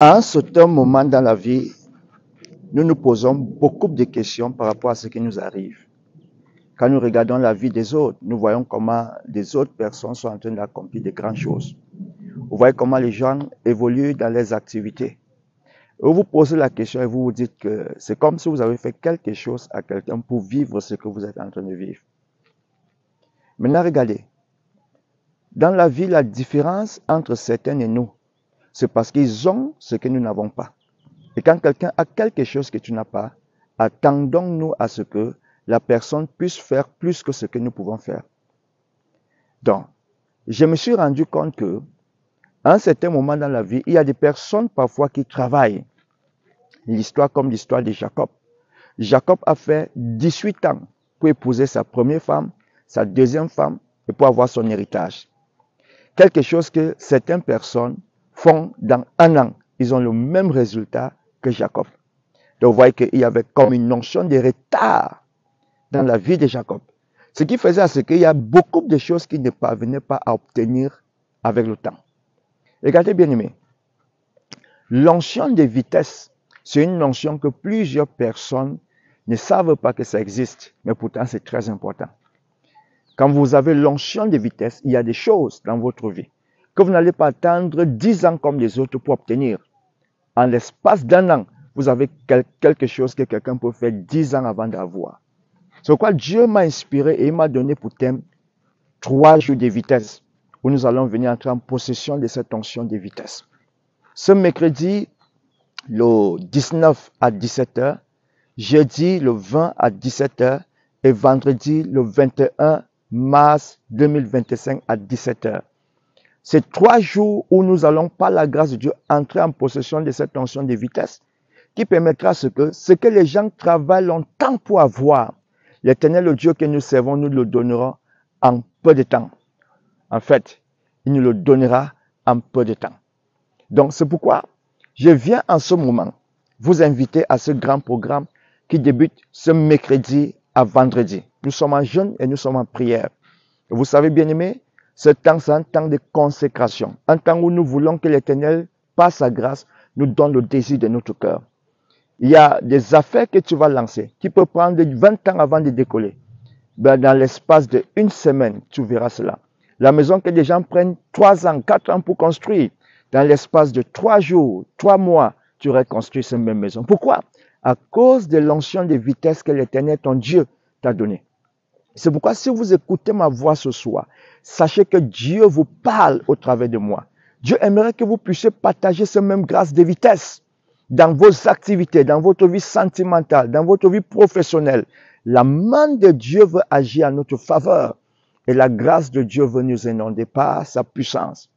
À un certain moment dans la vie, nous nous posons beaucoup de questions par rapport à ce qui nous arrive. Quand nous regardons la vie des autres, nous voyons comment les autres personnes sont en train d'accomplir de grandes choses. Vous voyez comment les gens évoluent dans leurs activités. Et vous vous posez la question et vous vous dites que c'est comme si vous avez fait quelque chose à quelqu'un pour vivre ce que vous êtes en train de vivre. Maintenant, regardez. Dans la vie, la différence entre certains et nous, c'est parce qu'ils ont ce que nous n'avons pas. Et quand quelqu'un a quelque chose que tu n'as pas, attendons-nous à ce que la personne puisse faire plus que ce que nous pouvons faire. Donc, je me suis rendu compte que, à un certain moment dans la vie, il y a des personnes parfois qui travaillent. L'histoire comme l'histoire de Jacob. Jacob a fait 18 ans pour épouser sa première femme, sa deuxième femme et pour avoir son héritage. Quelque chose que certaines personnes font dans un an. Ils ont le même résultat que Jacob. Donc, vous voyez qu'il y avait comme une notion de retard dans la vie de Jacob. Ce qui faisait à ce qu'il y a beaucoup de choses qu'il ne parvenait pas à obtenir avec le temps. Regardez bien aimé, l'onction de vitesse, c'est une notion que plusieurs personnes ne savent pas que ça existe, mais pourtant c'est très important. Quand vous avez l'onction de vitesse, il y a des choses dans votre vie que vous n'allez pas attendre 10 ans comme les autres pour obtenir. En l'espace d'un an, vous avez quelque chose que quelqu'un peut faire 10 ans avant d'avoir. C'est pourquoi Dieu m'a inspiré et il m'a donné pour thème 3 jours de vitesse, où nous allons venir entrer en possession de cette onction de vitesse. Ce mercredi, le 19 à 17h, jeudi, le 20 à 17h et vendredi, le 21 mars 2025 à 17h. C'est 3 jours où nous allons, par la grâce de Dieu, entrer en possession de cette onction de vitesse qui permettra ce que les gens travaillent longtemps pour avoir, l'Éternel, le Dieu que nous servons, nous le donnera en peu de temps. En fait, il nous le donnera en peu de temps. Donc, c'est pourquoi je viens en ce moment vous inviter à ce grand programme qui débute ce mercredi à vendredi. Nous sommes en jeûne et nous sommes en prière. Et vous savez, bien aimé, ce temps, c'est un temps de consécration. Un temps où nous voulons que l'Éternel, par sa grâce, nous donne le désir de notre cœur. Il y a des affaires que tu vas lancer qui peuvent prendre 20 ans avant de décoller. Ben, dans l'espace d'une semaine, tu verras cela. La maison que des gens prennent 3 ans, 4 ans pour construire, dans l'espace de 3 jours, 3 mois, tu reconstruis cette même maison. Pourquoi? À cause de l'onction de vitesse que l'Éternel, ton Dieu, t'a donné. C'est pourquoi si vous écoutez ma voix ce soir, sachez que Dieu vous parle au travers de moi. Dieu aimerait que vous puissiez partager cette même grâce de vitesse dans vos activités, dans votre vie sentimentale, dans votre vie professionnelle. La main de Dieu veut agir en notre faveur et la grâce de Dieu veut nous inonder par sa puissance.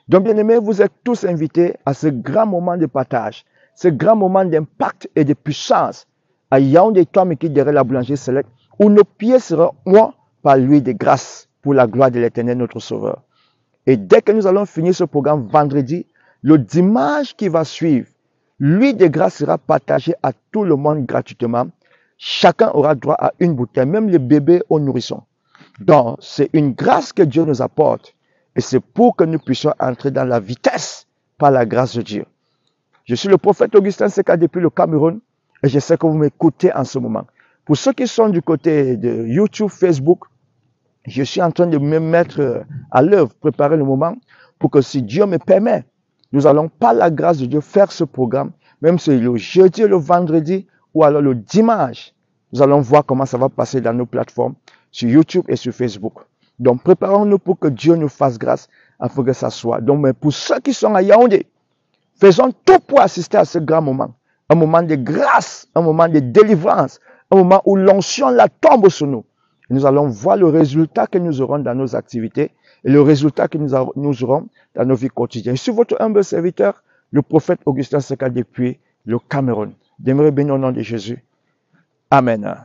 Donc, bien aimés, vous êtes tous invités à ce grand moment de partage, ce grand moment d'impact et de puissance à Yaoundé Tom qui derrière la boulangerie Select, où nos pieds seront moi par l'huile de grâce pour la gloire de l'Éternel, notre Sauveur. Et dès que nous allons finir ce programme vendredi, le dimanche qui va suivre, l'huile de grâce sera partagée à tout le monde gratuitement. Chacun aura droit à une bouteille, même les bébés au nourrisson. Donc, c'est une grâce que Dieu nous apporte. Et c'est pour que nous puissions entrer dans la vitesse par la grâce de Dieu. Je suis le prophète Augustin Seka depuis le Cameroun et je sais que vous m'écoutez en ce moment. Pour ceux qui sont du côté de YouTube, Facebook, je suis en train de me mettre à l'œuvre, préparer le moment pour que si Dieu me permet, nous allons par la grâce de Dieu faire ce programme, même si le jeudi et le vendredi ou alors le dimanche. Nous allons voir comment ça va passer dans nos plateformes sur YouTube et sur Facebook. Donc préparons-nous pour que Dieu nous fasse grâce afin que ça soit. Donc mais pour ceux qui sont à Yaoundé, faisons tout pour assister à ce grand moment. Un moment de grâce, un moment de délivrance, un moment où l'onction la tombe sur nous. Et nous allons voir le résultat que nous aurons dans nos activités et le résultat que nous aurons dans nos vies quotidiennes. Je suis votre humble serviteur, le prophète Augustin Seka depuis le Cameroun. Demeurez bénis au nom de Jésus. Amen.